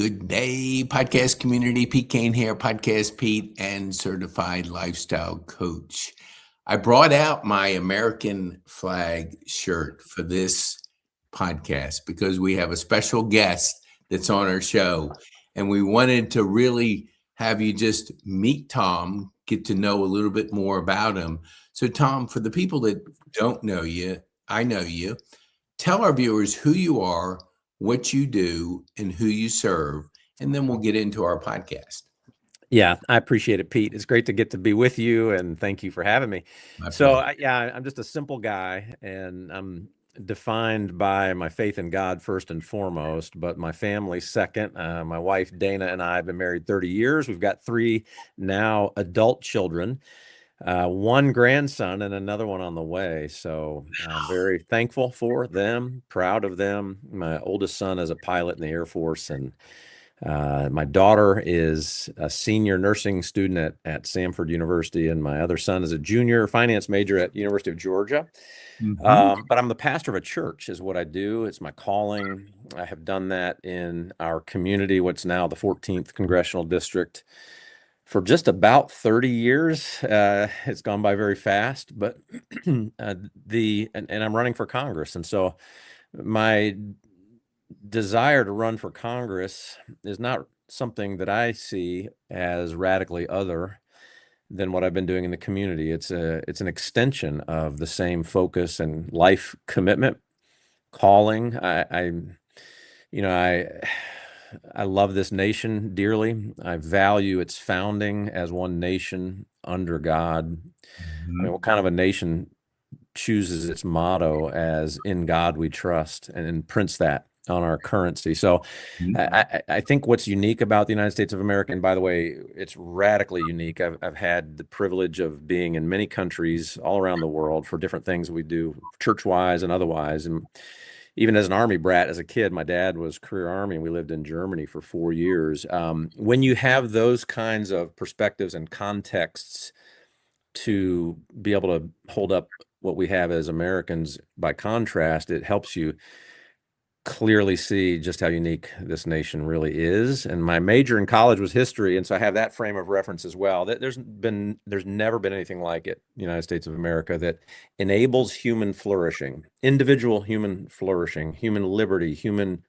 Good day, podcast community. Pete Kane here, Podcast Pete and certified lifestyle coach. I brought out my American flag shirt for this podcast because we have a special guest that's on our show. And we wanted to really have you just meet Tom, get to know a little bit more about him. So, Tom, for the people that don't know you, I know you. Tell our viewers who you are, what you do, and who you serve, and then we'll get into our podcast. Yeah, I appreciate it, Pete. It's great to get to be with you, and thank you for having me. I'm just a simple guy, and I'm defined by my faith in God first and foremost, but my family second. My wife, Dana, and I have been married 30 years. We've got 3 now adult children. 1 grandson and another one on the way. So I'm very thankful for them, proud of them. My oldest son is a pilot in the Air Force, and my daughter is a senior nursing student at Samford University, and my other son is a junior finance major at University of Georgia. But I'm the pastor of a church is what I do. It's my calling. I have done that in our community, what's now the 14th Congressional District, for just about 30 years. It's gone by very fast, but and I'm running for Congress. And so my desire to run for Congress is not something that I see as radically other than what I've been doing in the community. It's an extension of the same focus and life commitment, calling. I love this nation dearly. I value its founding as one nation under God. I mean, what kind of a nation chooses its motto as "In God We Trust" and imprints that on our currency? So I think what's unique about the United States of America, and by the way, it's radically unique. I've had the privilege of being in many countries all around the world for different things we do, church-wise and otherwise. And even as an Army brat, as a kid, my dad was career Army, and we lived in Germany for 4 years. When you have those kinds of perspectives and contexts to be able to hold up what we have as Americans by contrast, it helps you clearly see just how unique this nation really is. And my major in college was history, and so I have that frame of reference as well. There's never been anything like it, the United States of America, that enables human flourishing, individual human flourishing, human liberty, setting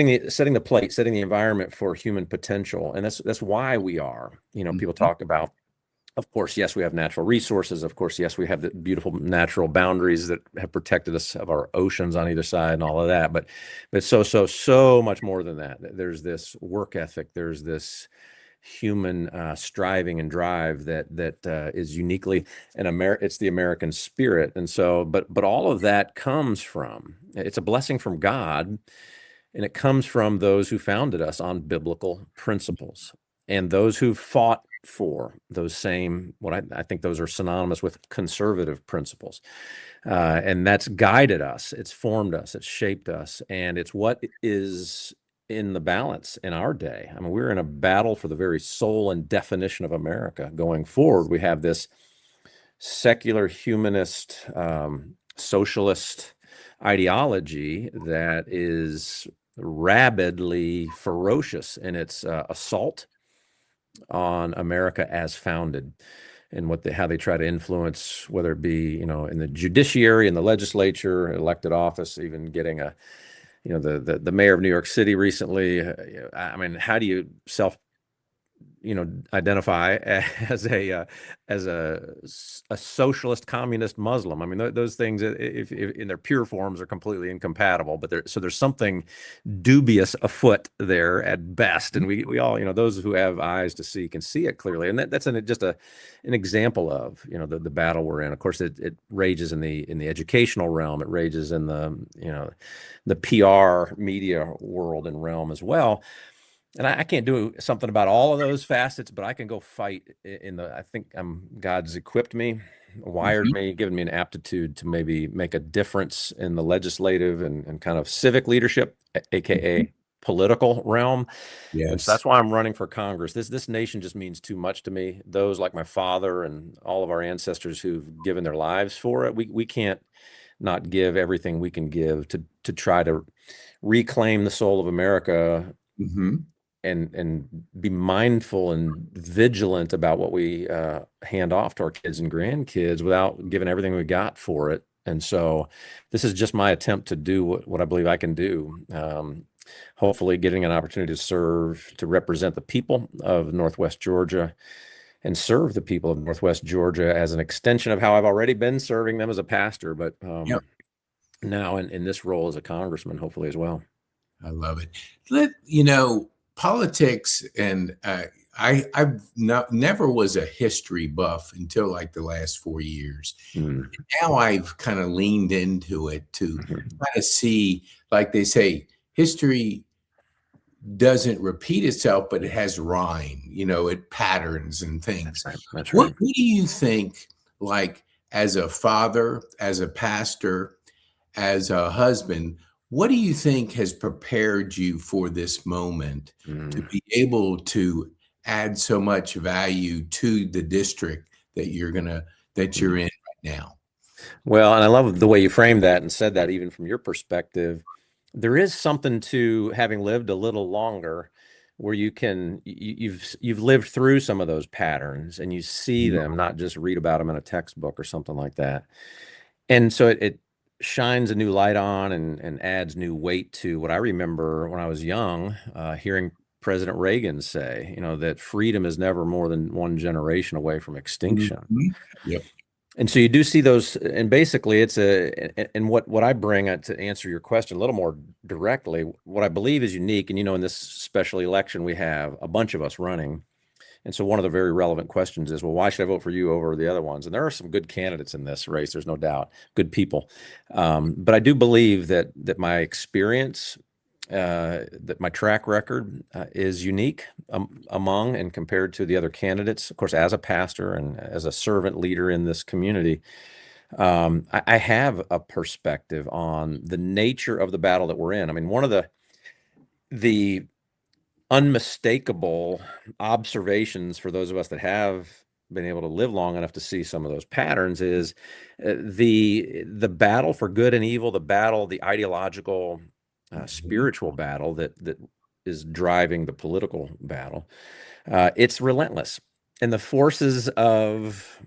the environment for human potential. And that's why we are, people talk about, of course, yes, we have natural resources. Of course, yes, we have the beautiful natural boundaries that have protected us, of our oceans on either side and all of that. But so much more than that. There's this work ethic. There's this human striving and drive that is uniquely it's the American spirit. And so, but all of that it's a blessing from God, and it comes from those who founded us on biblical principles, and those who fought for those same, I think those are synonymous with conservative principles. And that's guided us, it's formed us, it's shaped us, and it's what is in the balance in our day. I mean, we're in a battle for the very soul and definition of America going forward. We have this secular humanist, socialist ideology that is rabidly ferocious in its assault on America as founded, and how they try to influence, whether it be, in the judiciary, in the legislature, elected office, even getting the mayor of New York City recently. I mean, how do you identify as a socialist communist Muslim? I mean, those things, if in their pure forms, are completely incompatible. But there's something dubious afoot there at best, and we all, those who have eyes to see can see it clearly. And that's just an example of the battle we're in. Of course, it rages in the educational realm. It rages in the PR media world and realm as well. And I can't do something about all of those facets, but I can go fight I think God's equipped me, wired me, given me an aptitude to maybe make a difference in the legislative and kind of civic leadership, AKA political realm. Yes. And so that's why I'm running for Congress. This nation just means too much to me. Those like my father and all of our ancestors who've given their lives for it, we can't not give everything we can give to try to reclaim the soul of America and be mindful and vigilant about what we hand off to our kids and grandkids without giving everything we got for it. And so this is just my attempt to do what I believe I can do. Hopefully getting an opportunity to serve, to represent the people of Northwest Georgia and serve the people of Northwest Georgia as an extension of how I've already been serving them as a pastor, but now in this role as a congressman, hopefully as well. I love it. Politics, and never was a history buff until like the last 4 years. Now I've kind of leaned into it to kind of see, like they say, history doesn't repeat itself, but it has rhyme, it patterns and things. That's right. What do you think, like as a father, as a pastor, as a husband, what do you think has prepared you for this moment to be able to add so much value to the district that you're in right now? Well, and I love the way you framed that and said that, even from your perspective. There is something to having lived a little longer where you've lived through some of those patterns and you see them, not just read about them in a textbook or something like that. And so it shines a new light on and adds new weight to what I remember when I was young, hearing President Reagan say, that freedom is never more than one generation away from extinction. Yep. And so you do see those, and basically and what I bring to answer your question a little more directly, what I believe is unique. And, in this special election, we have a bunch of us running. And so one of the very relevant questions is, well, why should I vote for you over the other ones? And there are some good candidates in this race. There's no doubt, good people. But I do believe that my experience, that my track record is unique among and compared to the other candidates. Of course, as a pastor and as a servant leader in this community, I have a perspective on the nature of the battle that we're in. I mean, one of the unmistakable observations for those of us that have been able to live long enough to see some of those patterns is the battle for good and evil, the ideological, spiritual battle that is driving the political battle. It's relentless, and the forces of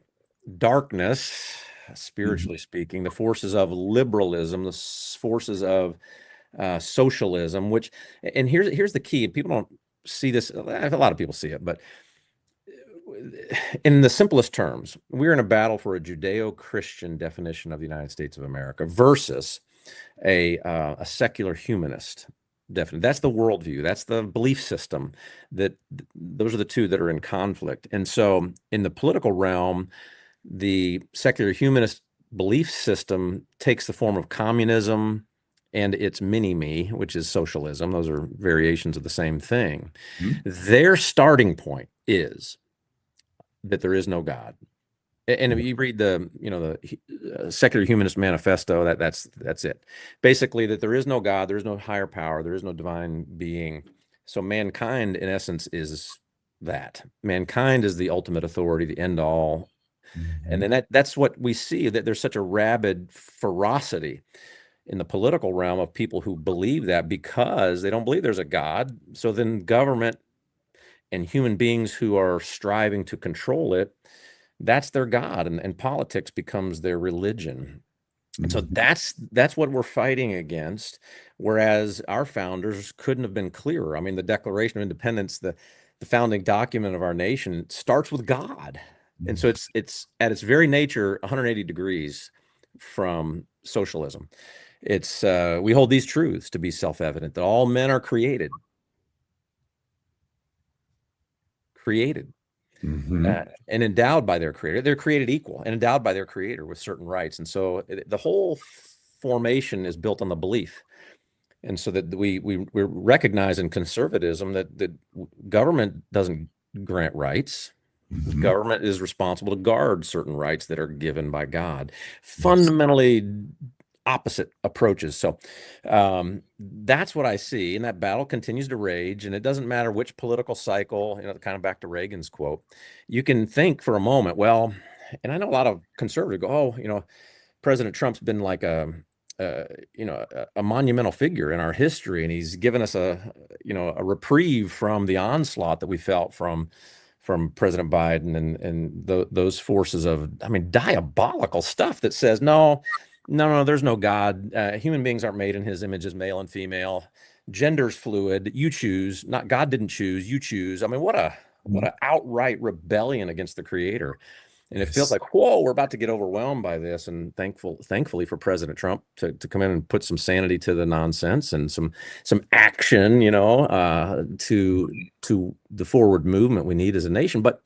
darkness, spiritually speaking, the forces of liberalism, the forces of socialism, and here's the key. People don't see this. A lot of people see it, but in the simplest terms, we're in a battle for a Judeo-Christian definition of the United States of America versus a secular humanist definition. That's the worldview. That's the belief system. Those are the two that are in conflict. And so in the political realm, the secular humanist belief system takes the form of communism and its mini-me, which is socialism. Those are variations of the same thing. Their starting point is that there is no God. And if you read the secular humanist manifesto, that's it. Basically, that there is no God, there is no higher power, there is no divine being. So mankind, in essence, is that. Mankind is the ultimate authority, the end all. And then that's what we see, that there's such a rabid ferocity in the political realm of people who believe that because they don't believe there's a God. So then government and human beings who are striving to control it, that's their God, and politics becomes their religion. And so that's what we're fighting against, whereas our founders couldn't have been clearer. I mean, the Declaration of Independence, the founding document of our nation, starts with God. And so it's at its very nature 180 degrees from socialism. It's we hold these truths to be self-evident, that all men are created and endowed by their creator. They're created equal and endowed by their creator with certain rights. And so the whole formation is built on the belief. And so that we recognize in conservatism that government doesn't grant rights. Government is responsible to guard certain rights that are given by God. Fundamentally opposite approaches. So that's what I see. And that battle continues to rage. And it doesn't matter which political cycle, kind of back to Reagan's quote, you can think for a moment, well, and I know a lot of conservatives go, President Trump's been like a monumental figure in our history, and he's given us a reprieve from the onslaught that we felt from President Biden and those forces of, I mean, diabolical stuff that says, no, there's no God. Human beings aren't made in his image as male and female. Gender's fluid. You choose. Not God didn't choose. You choose. I mean, what a outright rebellion against the Creator. And it feels like, whoa, we're about to get overwhelmed by this. And thankfully for President Trump to come in and put some sanity to the nonsense and some action, to the forward movement we need as a nation. But,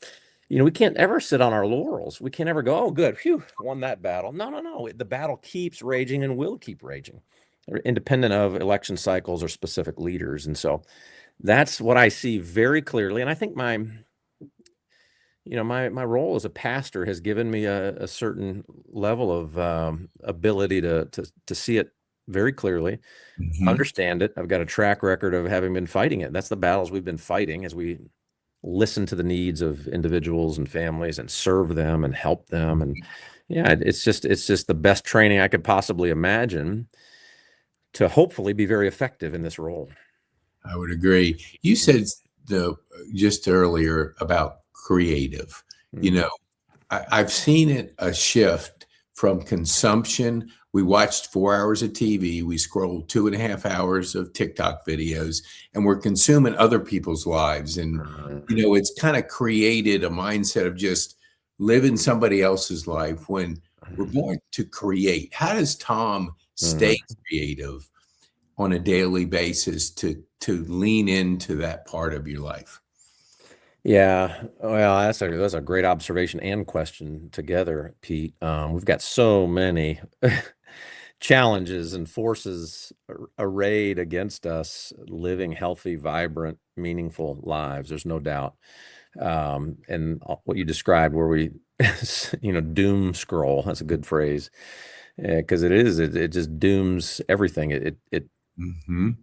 we can't ever sit on our laurels. We can't ever go, oh, good, phew, won that battle. No. The battle keeps raging and will keep raging, independent of election cycles or specific leaders. And so that's what I see very clearly. And I think my role as a pastor has given me a certain level of ability to see it very clearly, understand it. I've got a track record of having been fighting it. That's the battles we've been fighting as we listen to the needs of individuals and families and serve them and help them. And it's just the best training I could possibly imagine to hopefully be very effective in this role. I would agree. You said just earlier about creative. I've seen a shift from consumption. We watched 4 hours of TV. We scrolled 2.5 hours of TikTok videos, and we're consuming other people's lives. And, it's kind of created a mindset of just living somebody else's life when we're born to create. How does Tom stay creative on a daily basis to lean into that part of your life? Yeah, well, that's a great observation and question together, Pete. We've got so many challenges and forces arrayed against us living healthy, vibrant, meaningful lives. There's no doubt. And what you described, where we, doom scroll, that's a good phrase, because it just dooms everything. It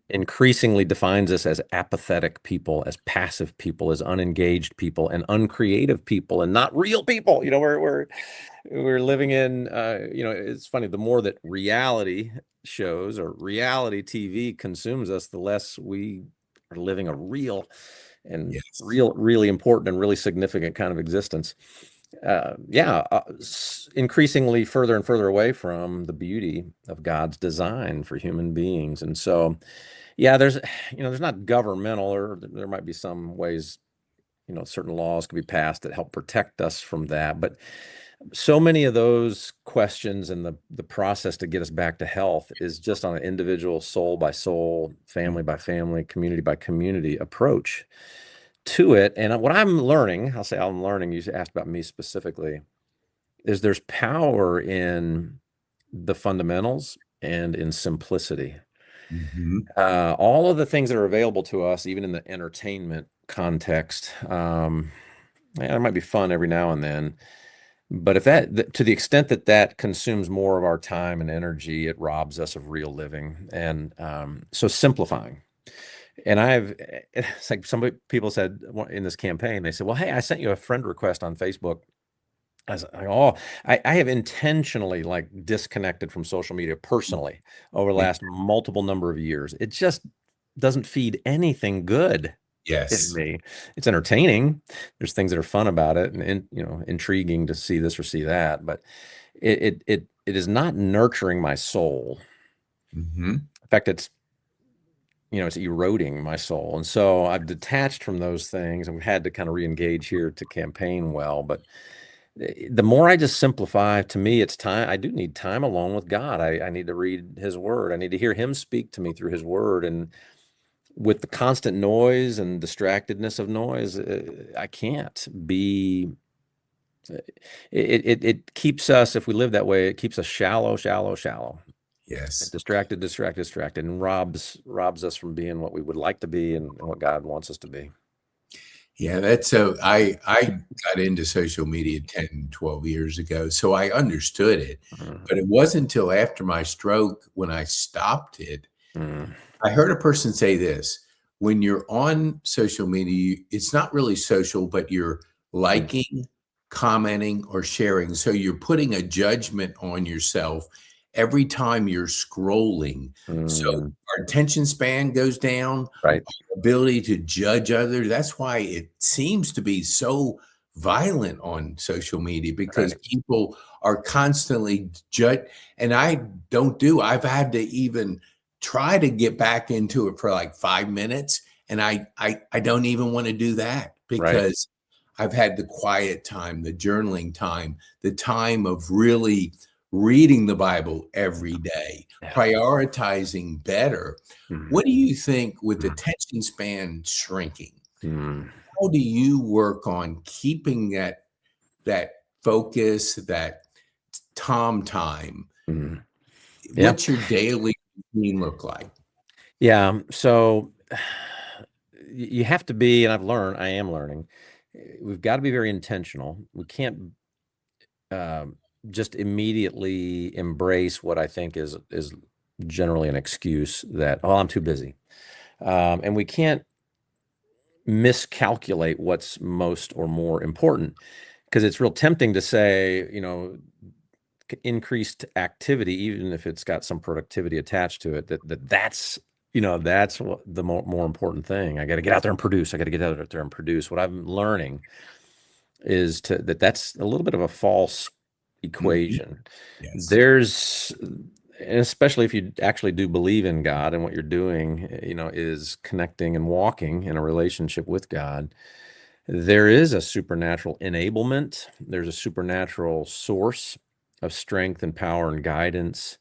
increasingly defines us as apathetic people, as passive people, as unengaged people, and uncreative people, and not real people. We're living in. It's funny. The more that reality shows or reality TV consumes us, the less we are living a real and really important and really significant kind of existence. Increasingly further and further away from the beauty of God's design for human beings. And so, there's not governmental, or there might be some ways, certain laws could be passed that help protect us from that. But so many of those questions and the process to get us back to health is just on an individual, soul by soul, family by family, community by community approach to it. And what I'm learning, you asked about me specifically, is there's power in the fundamentals and in simplicity. All of the things that are available to us, even in the entertainment context, it might be fun every now and then, but if to the extent that consumes more of our time and energy, it robs us of real living. And so simplifying. And it's like some people said in this campaign, they said, well, hey, I sent you a friend request on Facebook. I have intentionally disconnected from social media personally over the last multiple number of years. It just doesn't feed anything good in me. It's entertaining. There's things that are fun about it and intriguing to see this or see that, but it is not nurturing my soul. In fact, it's eroding my soul. And so I've detached from those things, and we've had to kind of re-engage here to campaign well. But the more I just simplify, to me, it's time. I do need time alone with God. I need to read his word. I need to hear him speak to me through his word. And with the constant noise and distractedness of noise, I can't be. It keeps us, if we live that way, it keeps us shallow. Yes. Distracted, and robs us from being what we would like to be and what God wants us to be. Yeah, I got into social media 10, 12 years ago, so I understood it. But it wasn't until after my stroke when I stopped it. I heard a person say this: when you're on social media, it's not really social, but you're liking commenting, or sharing. So you're putting a judgment on yourself every time you're scrolling. So Mm, our attention span goes down, right. ability to judge others. That's why it seems to be so violent on social media, because Right. people are constantly judge. And I've had to even try to get back into it for like 5 minutes. And I don't even want to do that, Right. because I've had the quiet time, the journaling time, the time of really reading the Bible every day, Yeah. prioritizing better. Mm, What do you think, with mm, attention span shrinking? mm. How do you work on keeping that focus, that Tom time? Mm. Yeah. What's your daily routine look like? Yeah. So you have to be, and I am learning, we've got to be very intentional. We can't um, just immediately embrace what I think is generally an excuse that, oh, I'm too busy. And we can't miscalculate what's most or more important, because it's real tempting to say, increased activity, even if it's got some productivity attached to it, that's what the more important thing. I got to get out there and produce. I got to get out there and produce. What I'm learning is that's a little bit of a false Mhm. equation. Yes. There's, and especially if you actually do believe in God, and what you're doing, is connecting and walking in a relationship with God, there is a supernatural enablement. There's a supernatural source of strength and power and guidance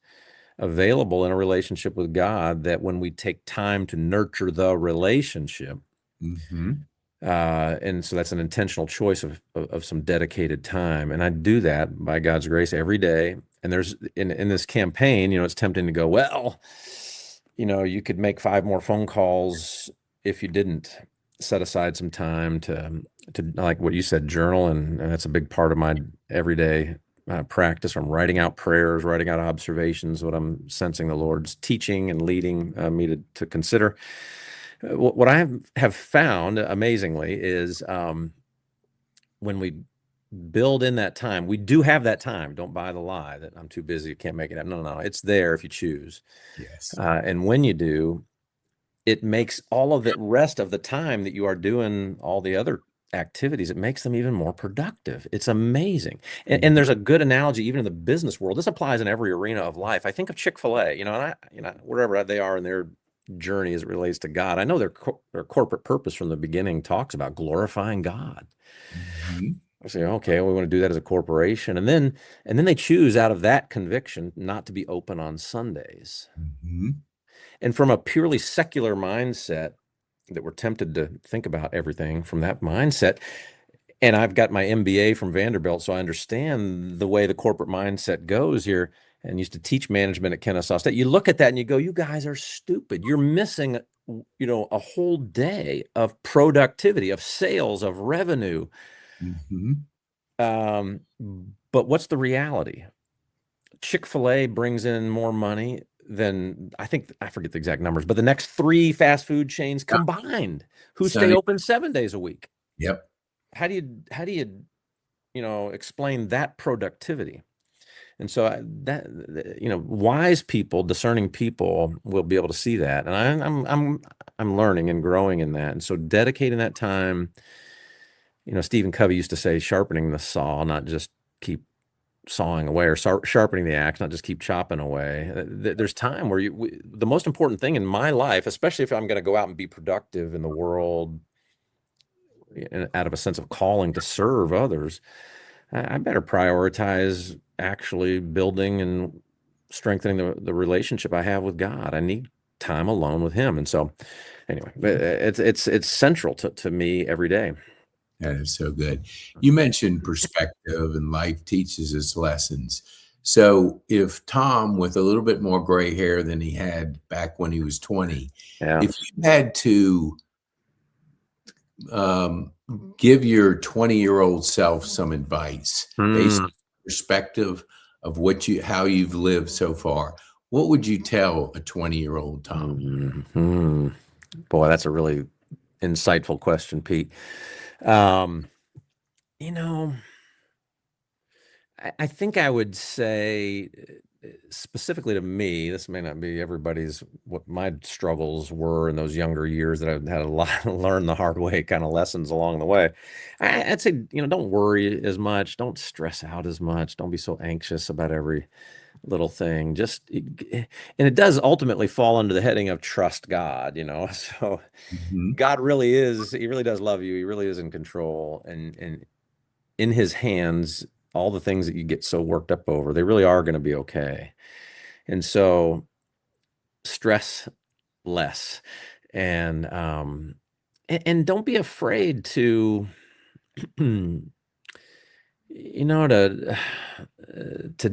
available in a relationship with God, that when we take time to nurture the relationship, Mhm. and so that's an intentional choice of some dedicated time. And I do that by God's grace every day. And there's in this campaign, it's tempting to go, well, you could make 5 more phone calls if you didn't set aside some time to like what you said, journal. And that's a big part of my everyday practice. I'm writing out prayers, writing out observations, what I'm sensing the Lord's teaching and leading me to consider. What I have found amazingly is, when we build in that time, we do have that time. Don't buy the lie that I'm too busy, can't make it happen. No, no, no. It's there if you choose. Yes. And when you do, it makes all of the rest of the time that you are doing all the other activities, it makes them even more productive. It's amazing. And Mhm. there's a good analogy even in the business world. This applies in every arena of life. I think of Chick-fil-A, wherever they are in their journey as it relates to God. I know their corporate purpose from the beginning talks about glorifying God. Mhm. I say, okay, we want to do that as a corporation. And then they choose out of that conviction not to be open on Sundays. Mhm. And from a purely secular mindset, that we're tempted to think about everything from that mindset. And I've got my MBA from Vanderbilt, so I understand the way the corporate mindset goes here, and used to teach management at Kennesaw State. You look at that and you go, you guys are stupid. You're missing, a whole day of productivity, of sales, of revenue. Mhm. Um, but what's the reality? Chick-fil-A brings in more money than, I forget the exact numbers, but the next 3 fast food chains Yeah. combined, who stay Sunny. open 7 days a week. Yep. How do you explain that productivity? And so wise people, discerning people will be able to see that. And I'm learning and growing in that. And so dedicating that time, Stephen Covey used to say, sharpening the saw, not just keep sawing away, or sharpening the axe, not just keep chopping away. There's time where the most important thing in my life, especially if I'm going to go out and be productive in the world, out of a sense of calling to serve others, I better prioritize actually building and strengthening the relationship I have with God. I need time alone with Him. And so, anyway, it's central to me every day. That is so good. You mentioned perspective, and life teaches us lessons. So if Tom, with a little bit more gray hair than he had back when he was 20, Yeah. if you had to um, give your 20-year-old self some advice based Mm. on perspective of how you've lived so far, what would you tell a 20-year-old Tom? Mhm. Boy, that's a really insightful question, Pete. Um, you know, I think I would say specifically to me, this may not be everybody's, what my struggles were in those younger years that I've had a lot to learn the hard way kind of lessons along the way. I'd say, don't worry as much. Don't stress out as much. Don't be so anxious about every little thing. And it does ultimately fall under the heading of trust God, So Mhm. God he really does love you. He really is in control. And in his hands, all the things that you get so worked up over, they really are going to be okay. And so stress less, and don't be afraid to, to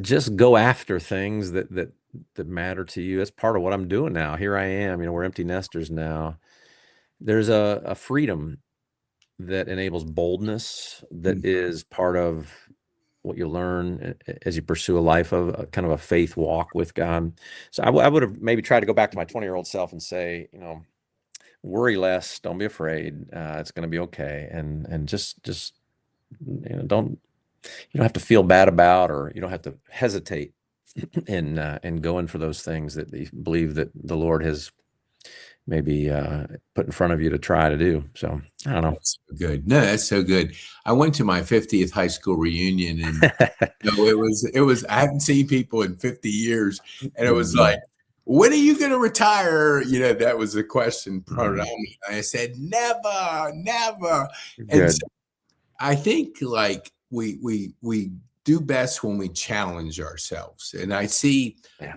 just go after things that matter to you. That's part of what I'm doing now. Here I am, we're empty nesters now. There's a freedom that enables boldness that is part of what you learn as you pursue a life of kind of a faith walk with God. So I would have maybe tried to go back to my 20-year-old self and say, worry less, don't be afraid. It's going to be okay. And just, don't, you don't have to feel bad about, or you don't have to hesitate in going for those things that you believe that the Lord has maybe put in front of you to try to do. So I don't know. That's so good. No, that's so good. I went to my 50th high school reunion, and it was I haven't seen people in 50 years, and it was like, when are you going to retire? That was the question put on me. I said, never, never. And Good. so I think like we do best when we challenge ourselves. And Yeah.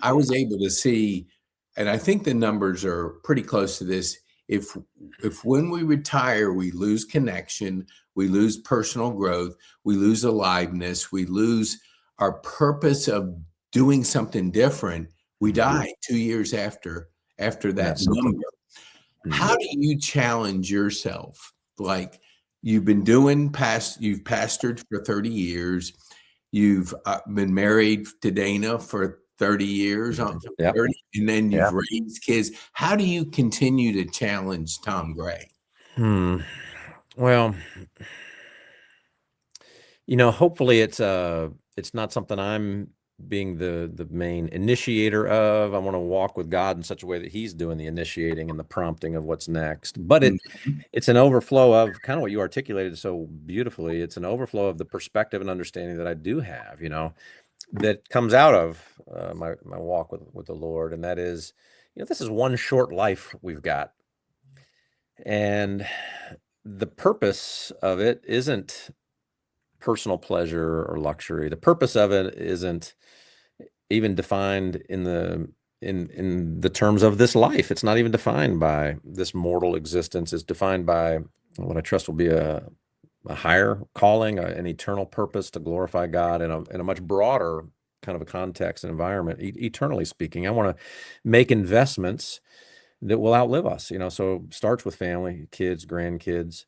I was able to see, and I think the numbers are pretty close to this. If when we retire, we lose connection, we lose personal growth, we lose aliveness, we lose our purpose of doing something different, we die 2 years after that Absolutely. number. How do you challenge yourself? Like, you've pastored for 30 years. You've been married to Dana for 30 years, Yep. 30, and then Yeah. you've raised kids. How do you continue to challenge Tom Gray? Well, hopefully it's not something I'm being the main initiator of. I want to walk with God in such a way that he's doing the initiating and the prompting of what's next. But Mhm. it's an overflow of kind of what you articulated so beautifully. It's an overflow of the perspective and understanding that I do have, that comes out of my walk with the Lord. And that is, this is one short life we've got. And the purpose of it isn't personal pleasure or luxury. The purpose of it isn't even defined in the terms of this life. It's not even defined by this mortal existence. It's defined by what I trust will be a higher calling, an eternal purpose to glorify God in a much broader kind of a context and environment. Eternally speaking, I want to make investments that will outlive us. So starts with family, kids, grandkids.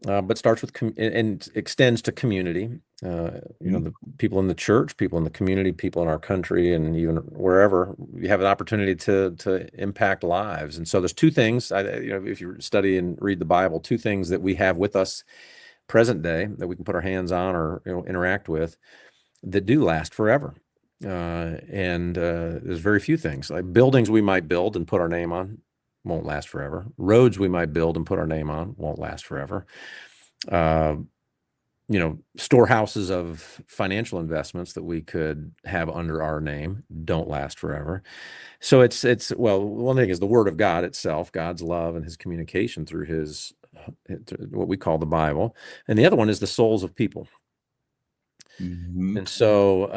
But starts with and extends to community. The people in the church, people in the community, people in our country, and even wherever you have an opportunity to impact lives. And so there's two things. If you study and read the Bible, two things that we have with us present day that we can put our hands on or interact with that do last forever. And there's very few things like buildings we might build and put our name on won't last forever. Roads we might build and put our name on won't last forever. Storehouses of financial investments that we could have under our name don't last forever. So well, one thing is the Word of God itself, God's love and his communication through what we call the Bible. And the other one is the souls of people. And so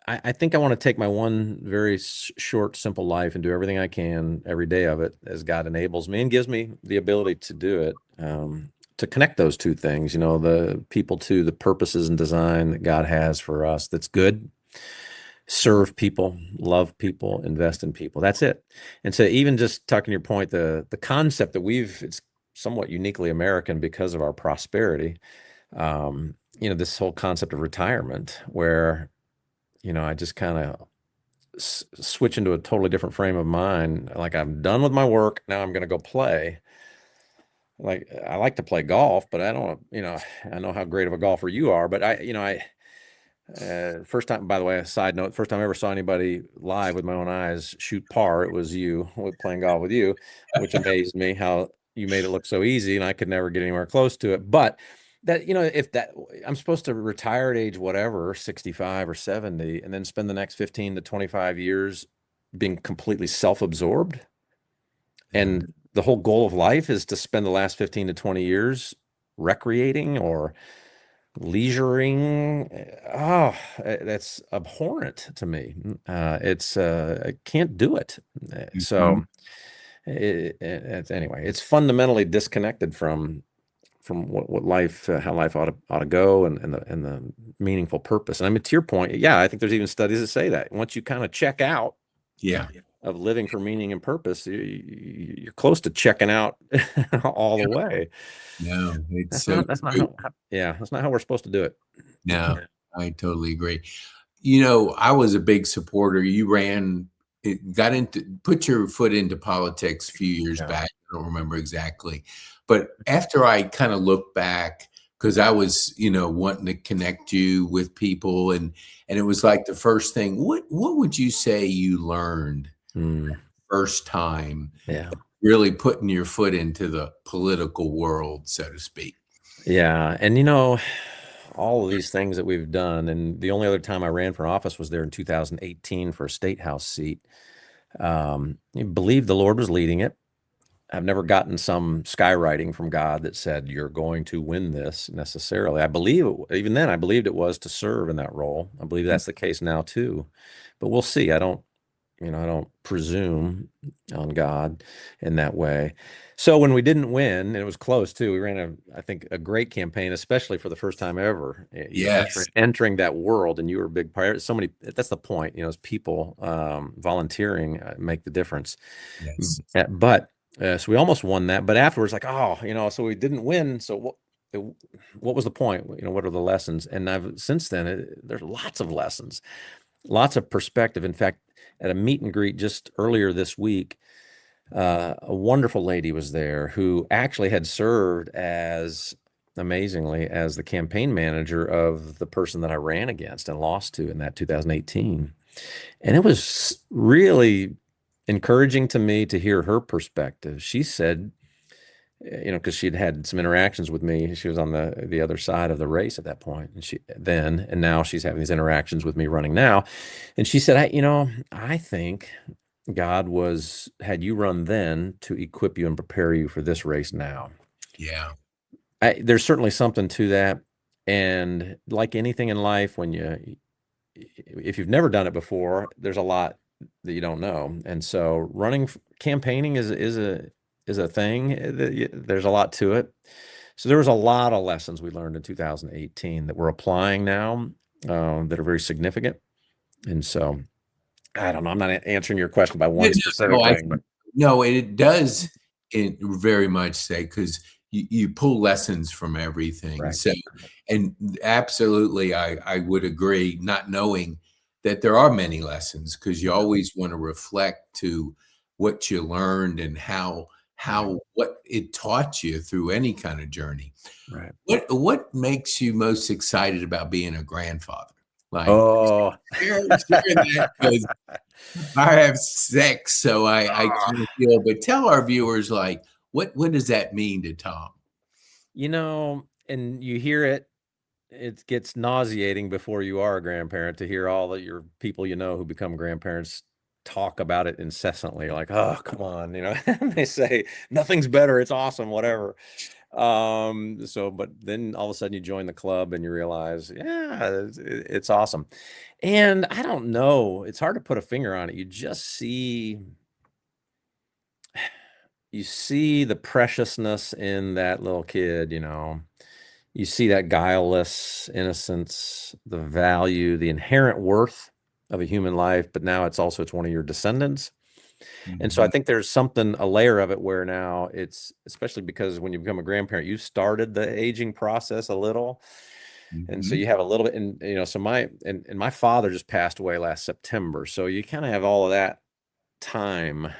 I think I want to take my one very short, simple life and do everything I can every day of it as God enables me and gives me the ability to do it, to connect those two things, the people to the purposes and design that God has for us. That's good. Serve people, love people, invest in people. That's it. And so even just talking your point, the concept that it's somewhat uniquely American because of our prosperity. This whole concept of retirement where, I just kind of switch into a totally different frame of mind. Like, I'm done with my work. Now I'm going to go play. Like, I like to play golf, but I don't, I know how great of a golfer you are, but First time, by the way, a side note, first time I ever saw anybody live with my own eyes shoot par, it was you playing golf with you, which amazed me how you made it look so easy and I could never get anywhere close to it. But that, if that I'm supposed to retire at age whatever, 65 or 70, and then spend the next 15 to 25 years being completely self-absorbed. And the whole goal of life is to spend the last 15 to 20 years recreating or leisuring. That's abhorrent to me. I can't do it. So anyway, it's fundamentally disconnected from what life, how life ought to go, and the meaningful purpose. And I mean, to your point, yeah, I think there's even studies that say that once you kind of check out of living for meaning and purpose, you're close to checking out all the way. No, it's that's not how we're supposed to do it. No, I totally agree. I was a big supporter. You put your foot into politics a few years back. I don't remember exactly. But after I kind of look back, because I was, wanting to connect you with people, and it was like the first thing, what would you say you learned first time really putting your foot into the political world, so to speak? Yeah. And, all of these things that we've done, and the only other time I ran for office was there in 2018 for a state house seat. You believe the Lord was leading it. I've never gotten some skywriting from God that said, you're going to win this necessarily. I believe even then, I believed it was to serve in that role. I believe that's the case now too, but we'll see. I don't presume on God in that way. So when we didn't win, and it was close too, we ran I think a great campaign, especially for the first time ever. Yes. Entering that world, and you were a big part. That's the point, as people volunteering make the difference. Yes. But so we almost won that, but afterwards, like, so we didn't win. So what was the point? What are the lessons? And since then, there's lots of lessons, lots of perspective. In fact, at a meet and greet just earlier this week, a wonderful lady was there who actually had served amazingly as the campaign manager of the person that I ran against and lost to in that 2018. And it was really encouraging to me to hear her perspective. She said, because she'd had some interactions with me. She was on the other side of the race at that point, and now she's having these interactions with me running now. And she said, I think God had you run then to equip you and prepare you for this race now. Yeah. There's certainly something to that. And like anything in life, if you've never done it before, there's a lot that you don't know. And so campaigning is a thing. There's a lot to it. So there was a lot of lessons we learned in 2018 that we're applying now, that are very significant. And so I don't know. I'm not answering your question by one specific thing. No, it does very much say, because you pull lessons from everything. Right. So, and absolutely, I would agree, not knowing that there are many lessons, because you always want to reflect to what you learned and what it taught you through any kind of journey. Right. What makes you most excited about being a grandfather? Like, share that, 'cause I have 6, so I kind of feel. But tell our viewers, like, what does that mean to Tom? And you hear it gets nauseating before you are a grandparent to hear all of your people who become grandparents talk about it incessantly, like, oh, come on, they say nothing's better, it's awesome, whatever. But then all of a sudden you join the club and you realize, it's awesome. And I don't know, it's hard to put a finger on it. You just see the preciousness in that little kid. You see that guileless innocence, the value, the inherent worth of a human life, but now it's one of your descendants. Mm-hmm. And so I think there's a layer of it where now it's, especially because when you become a grandparent, you started the aging process a little. Mm-hmm. And so you have a little bit, and so my father just passed away last September. So you kind of have all of that time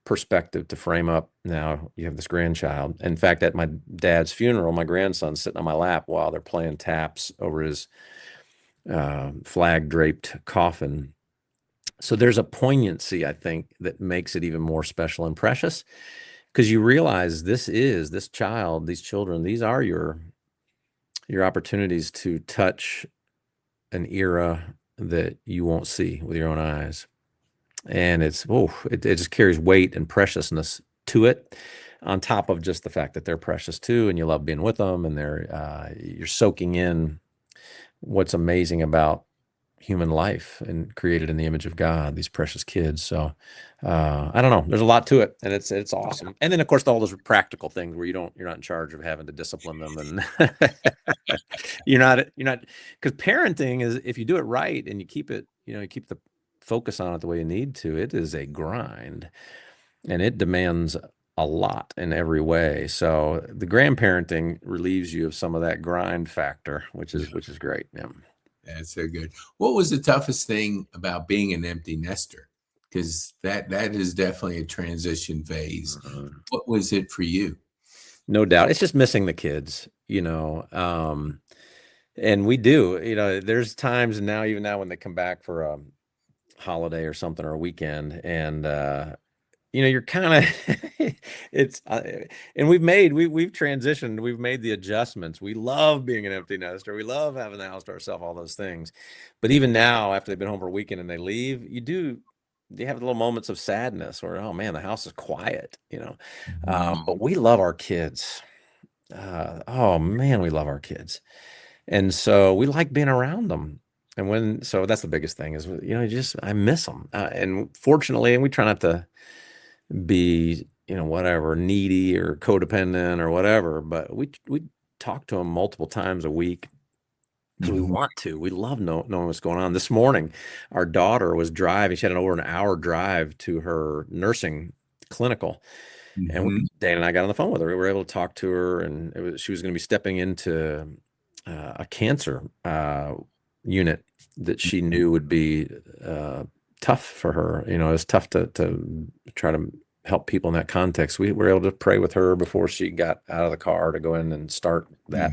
perspective to frame up. Now you have this grandchild. In fact, at my dad's funeral, my grandson's sitting on my lap while they're playing taps over his flag draped coffin. So there's a poignancy, I think, that makes it even more special and precious, because you realize this child, these children, these are your opportunities to touch an era that you won't see with your own eyes. And it just carries weight and preciousness to it, on top of just the fact that they're precious too, and you love being with them, and you're soaking in what's amazing about human life and created in the image of God, these precious kids. So I don't know, there's a lot to it, and it's awesome. And then of course all those practical things where you're not in charge of having to discipline them, and you're not, because parenting is, if you do it right and you keep the focus on it the way you need to, it is a grind, and it demands a lot in every way. So the grandparenting relieves you of some of that grind factor, which is great. Yeah. That's so good. What was the toughest thing about being an empty nester? Because that is definitely a transition phase. What was it for you? No doubt. It's just missing the kids, and we do, there's times now, even now, when they come back for a holiday or something, or a weekend, and you're kind of it's and we've transitioned, we've made the adjustments. We love being an empty nester, we love having the house to ourselves, all those things. But even now, after they've been home for a weekend and they leave, you have little moments of sadness, or, oh man, the house is quiet, but we love our kids. Oh man, we love our kids, and so we like being around them. And so that's the biggest thing is, I miss them, and fortunately, and we try not to be, whatever, needy or codependent or whatever, but we talk to them multiple times a week, because we want to. We love knowing what's going on. This morning, our daughter was driving. She had over an hour drive to her nursing clinical, and Dana and I got on the phone with her. We were able to talk to her, and she was going to be stepping into a cancer unit that she knew would be tough for her. It's tough to try to help people in that context. We were able to pray with her before she got out of the car to go in and start that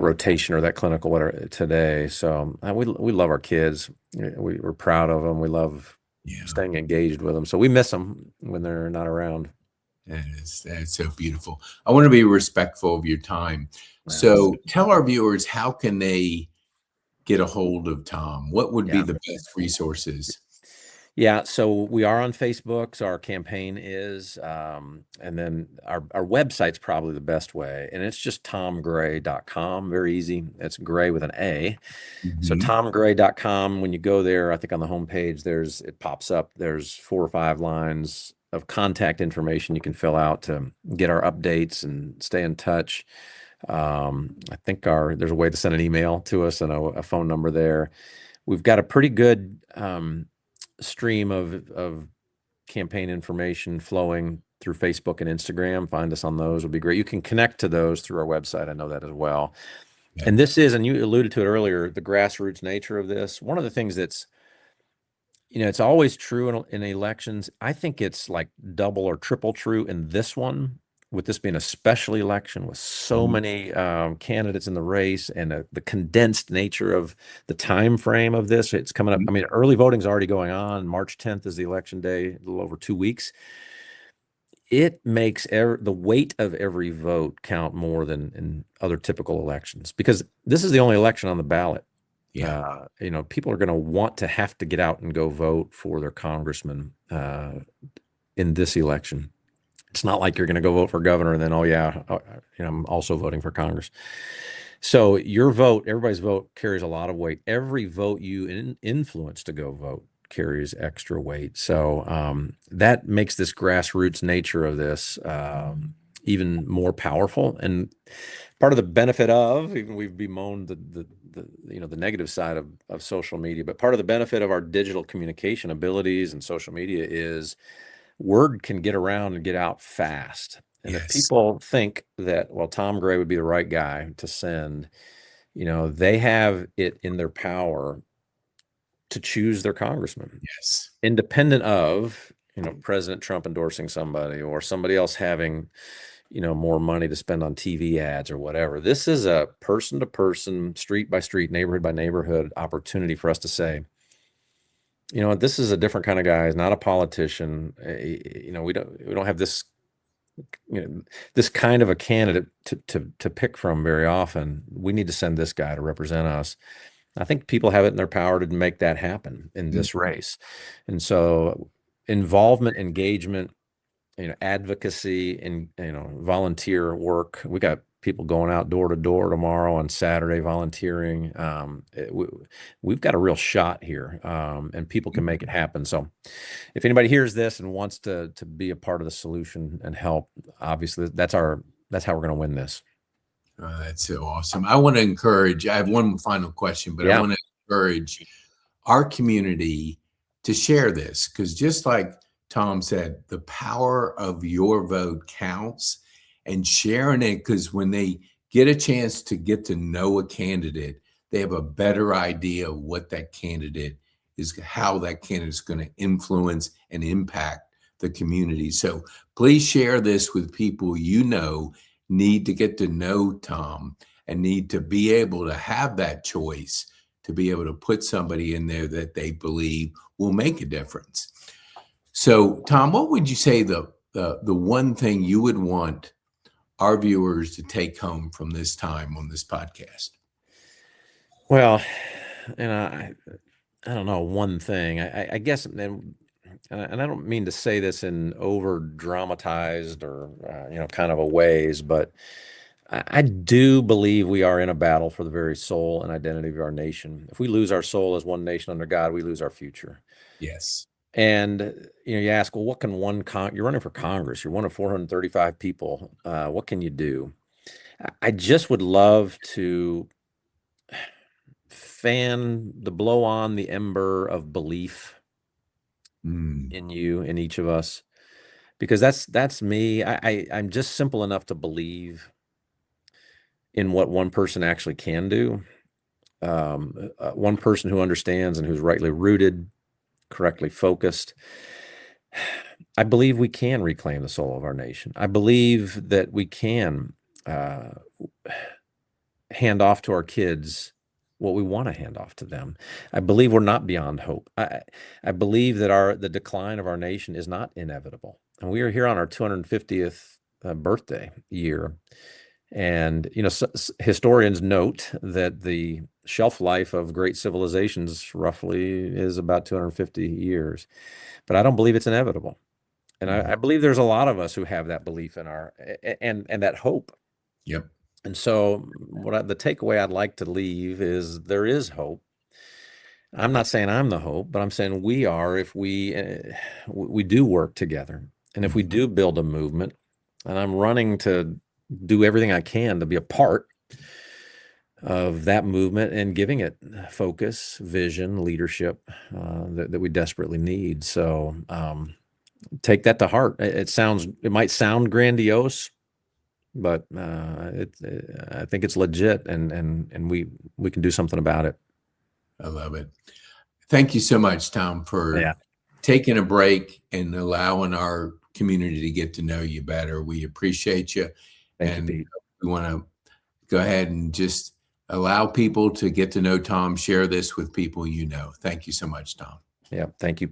rotation or that clinical whatever today. So we love our kids. We're proud of them. We love staying engaged with them. So we miss them when they're not around. That's so beautiful. I want to be respectful of your time. So tell our viewers, how can they get a hold of Tom? What would be the best resources? Yeah, so we are on Facebook. So our campaign is, and then our website's probably the best way, and it's just tomgray.com. Very easy. It's Gray with an A. So tomgray.com. When you go there, I think on the homepage, it pops up. There's 4 or 5 lines of contact information you can fill out to get our updates and stay in touch. I think there's a way to send an email to us, and a phone number there. We've got a pretty good stream of campaign information flowing through Facebook and Instagram. Find us on those would be great. You can connect to those through our website. I know that as well. Yeah. And this is, and you alluded to it earlier, the grassroots nature of this. One of the things that's, it's always true in elections. I think it's like double or triple true in this one, with this being a special election with so many candidates in the race, and the condensed nature of the time frame of this. It's coming up. I mean, early voting is already going on. March 10th is the election day, a little over 2 weeks. It makes the weight of every vote count more than in other typical elections, because this is the only election on the ballot. Yeah. People are going to want to have to get out and go vote for their congressman in this election. It's not like you're going to go vote for governor and then, I'm also voting for Congress. So your vote, everybody's vote, carries a lot of weight. Every vote you influence to go vote carries extra weight. So that makes this grassroots nature of this even more powerful. And part of the benefit of, even we've bemoaned the negative side of social media, but part of the benefit of our digital communication abilities and social media is word can get around and get out fast. And if people think that, well, Tom Gray would be the right guy to send, they have it in their power to choose their congressman. Yes. Independent of, President Trump endorsing somebody or somebody else having, more money to spend on TV ads or whatever. This is a person to person, street by street, neighborhood by neighborhood opportunity for us to say, this is a different kind of guy. He's not a politician. We don't have this, this kind of a candidate to pick from very often. We need to send this guy to represent us. I think people have it in their power to make that happen in this race. And so involvement, engagement, advocacy, and, volunteer work. We got people going out door to door tomorrow on Saturday volunteering. We've got a real shot here, and people can make it happen. So if anybody hears this and wants to be a part of the solution and help, obviously that's how we're going to win this. That's so awesome. I want to encourage, I have one final question, but I want to encourage our community to share this, because just like Tom said, the power of your vote counts, and sharing it, because when they get a chance to get to know a candidate, they have a better idea of what that candidate is, how that candidate is going to influence and impact the community. So please share this with people need to get to know Tom and need to be able to have that choice, to be able to put somebody in there that they believe will make a difference. So, Tom, what would you say the one thing you would want our viewers to take home from this time on this podcast? Well, I don't know, one thing. I guess, and I don't mean to say this in over dramatized or kind of a ways, but I do believe we are in a battle for the very soul and identity of our nation. If we lose our soul as one nation under God, we lose our future. Yes. And you ask, well, what can you're running for Congress, you're one of 435 people. What can you do? I just would love to blow on the ember of belief in you, in each of us, because that's me. I'm just simple enough to believe in what one person actually can do. One person who understands and who's rightly rooted, correctly focused. I believe we can reclaim the soul of our nation. I believe that we can hand off to our kids what we want to hand off to them. I believe we're not beyond hope. I believe that the decline of our nation is not inevitable. And we are here on our 250th birthday year. And, historians note that the shelf life of great civilizations roughly is about 250 years. But I don't believe it's inevitable. And I believe there's a lot of us who have that belief in and that hope. Yep. And so the takeaway I'd like to leave is there is hope. I'm not saying I'm the hope, but I'm saying we are, if we do work together, and if we do build a movement. And I'm running to do everything I can to be a part of that movement and giving it focus, vision, leadership that we desperately need. So take that to heart. It might sound grandiose, but I think it's legit, and we can do something about it. I love it. Thank you so much, Tom, for taking a break and allowing our community to get to know you better. We appreciate you. Thank you, Pete. We want to go ahead and just allow people to get to know Tom, share this with people. Thank you so much, Tom. Yeah, thank you.